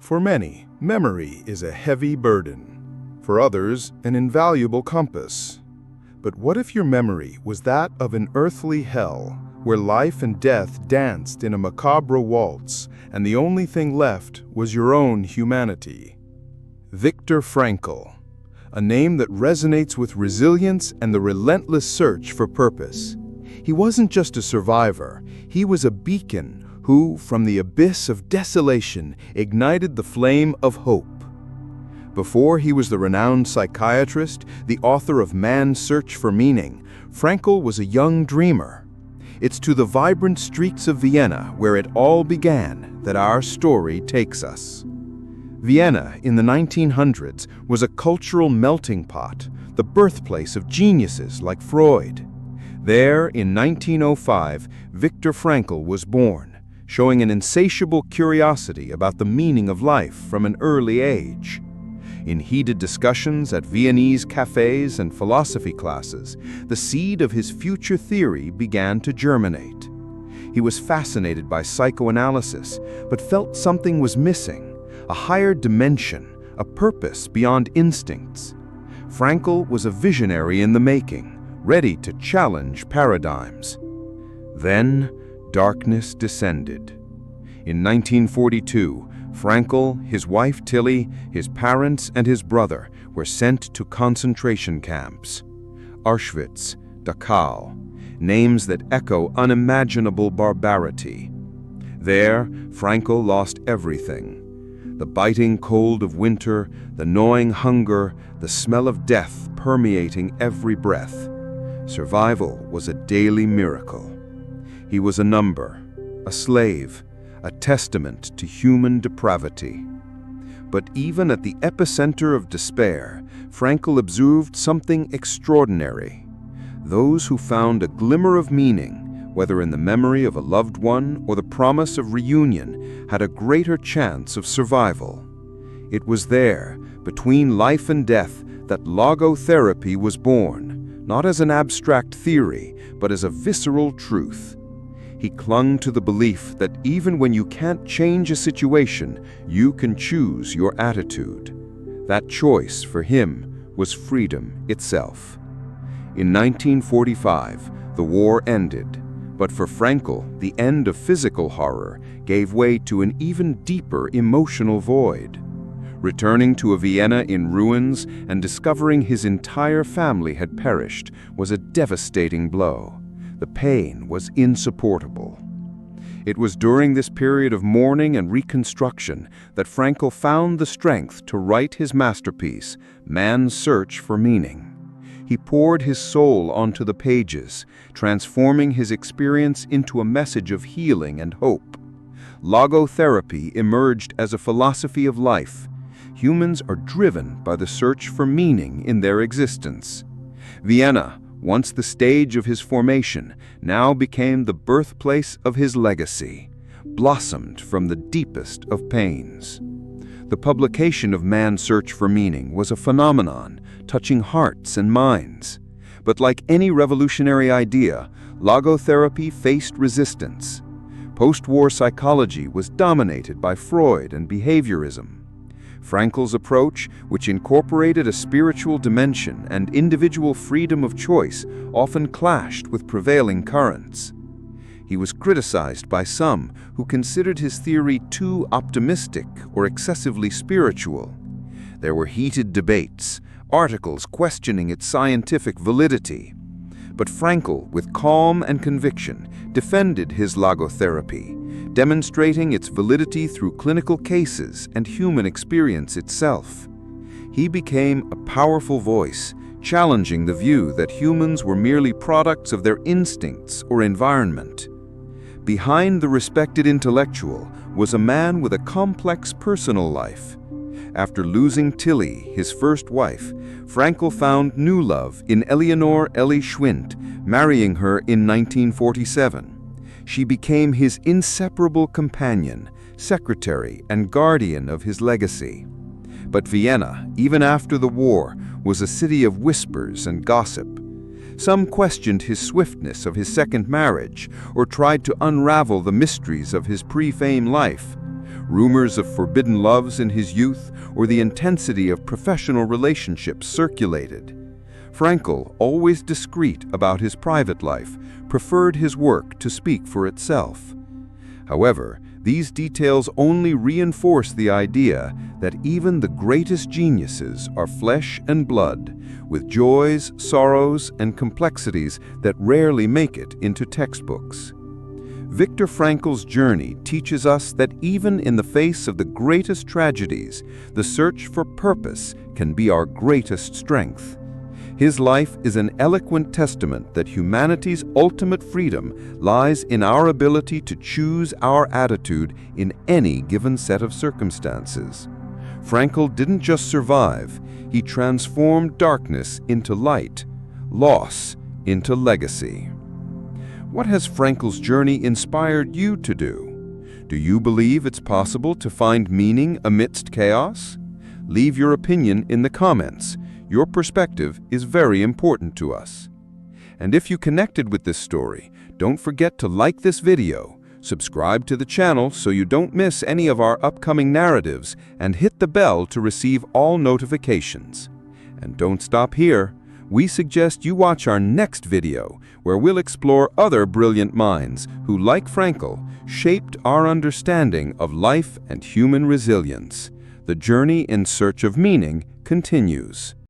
For many, memory is a heavy burden. For others, an invaluable compass. But what if your memory was that of an earthly hell, where life and death danced in a macabre waltz, and the only thing left was your own humanity? Viktor Frankl, a name that resonates with resilience and the relentless search for purpose. He wasn't just a survivor, he was a beacon who, from the abyss of desolation, ignited the flame of hope. Before he was the renowned psychiatrist, the author of Man's Search for Meaning, Frankl was a young dreamer. It's to the vibrant streets of Vienna, where it all began, that our story takes us. Vienna, in the 1900s, was a cultural melting pot, the birthplace of geniuses like Freud. There, in 1905, Viktor Frankl was born, showing an insatiable curiosity about the meaning of life from an early age. In heated discussions at Viennese cafes and philosophy classes, the seed of his future theory began to germinate. He was fascinated by psychoanalysis, but felt something was missing, a higher dimension, a purpose beyond instincts. Frankl was a visionary in the making, ready to challenge paradigms. Then, darkness descended. In 1942, Frankl, his wife Tilly, his parents, and his brother were sent to concentration camps. Auschwitz, Dachau, names that echo unimaginable barbarity. There, Frankl lost everything. The biting cold of winter, the gnawing hunger, the smell of death permeating every breath. Survival was a daily miracle. He was a number, a slave, a testament to human depravity. But even at the epicenter of despair, Frankl observed something extraordinary. Those who found a glimmer of meaning, whether in the memory of a loved one or the promise of reunion, had a greater chance of survival. It was there, between life and death, that logotherapy was born, not as an abstract theory, but as a visceral truth. He clung to the belief that even when you can't change a situation, you can choose your attitude. That choice, for him, was freedom itself. In 1945, the war ended, but for Frankl, the end of physical horror gave way to an even deeper emotional void. Returning to a Vienna in ruins and discovering his entire family had perished was a devastating blow. The pain was insupportable. It was during this period of mourning and reconstruction that Frankl found the strength to write his masterpiece, Man's Search for Meaning. He poured his soul onto the pages, transforming his experience into a message of healing and hope. Logotherapy emerged as a philosophy of life. Humans are driven by the search for meaning in their existence. Vienna, once the stage of his formation, now became the birthplace of his legacy, blossomed from the deepest of pains. The publication of Man's Search for Meaning was a phenomenon, touching hearts and minds. But like any revolutionary idea, logotherapy faced resistance. Post-war psychology was dominated by Freud and behaviorism. Frankl's approach, which incorporated a spiritual dimension and individual freedom of choice, often clashed with prevailing currents. He was criticized by some who considered his theory too optimistic or excessively spiritual. There were heated debates, articles questioning its scientific validity. But Frankl, with calm and conviction, defended his logotherapy, demonstrating its validity through clinical cases and human experience itself. He became a powerful voice, challenging the view that humans were merely products of their instincts or environment. Behind the respected intellectual was a man with a complex personal life. After losing Tilly, his first wife, Frankl found new love in Eleanor Ellie Schwint, marrying her in 1947. She became his inseparable companion, secretary, and guardian of his legacy. But Vienna, even after the war, was a city of whispers and gossip. Some questioned his swiftness of his second marriage or tried to unravel the mysteries of his pre-fame life. Rumors of forbidden loves in his youth or the intensity of professional relationships circulated. Frankl, always discreet about his private life, preferred his work to speak for itself. However, these details only reinforce the idea that even the greatest geniuses are flesh and blood, with joys, sorrows, and complexities that rarely make it into textbooks. Viktor Frankl's journey teaches us that even in the face of the greatest tragedies, the search for purpose can be our greatest strength. His life is an eloquent testament that humanity's ultimate freedom lies in our ability to choose our attitude in any given set of circumstances. Frankl didn't just survive, he transformed darkness into light, loss into legacy. What has Frankl's journey inspired you to do? Do you believe it's possible to find meaning amidst chaos? Leave your opinion in the comments. Your perspective is very important to us. And if you connected with this story, don't forget to like this video, subscribe to the channel so you don't miss any of our upcoming narratives, and hit the bell to receive all notifications. And don't stop here. We suggest you watch our next video, where we'll explore other brilliant minds who, like Frankl, shaped our understanding of life and human resilience. The journey in search of meaning continues.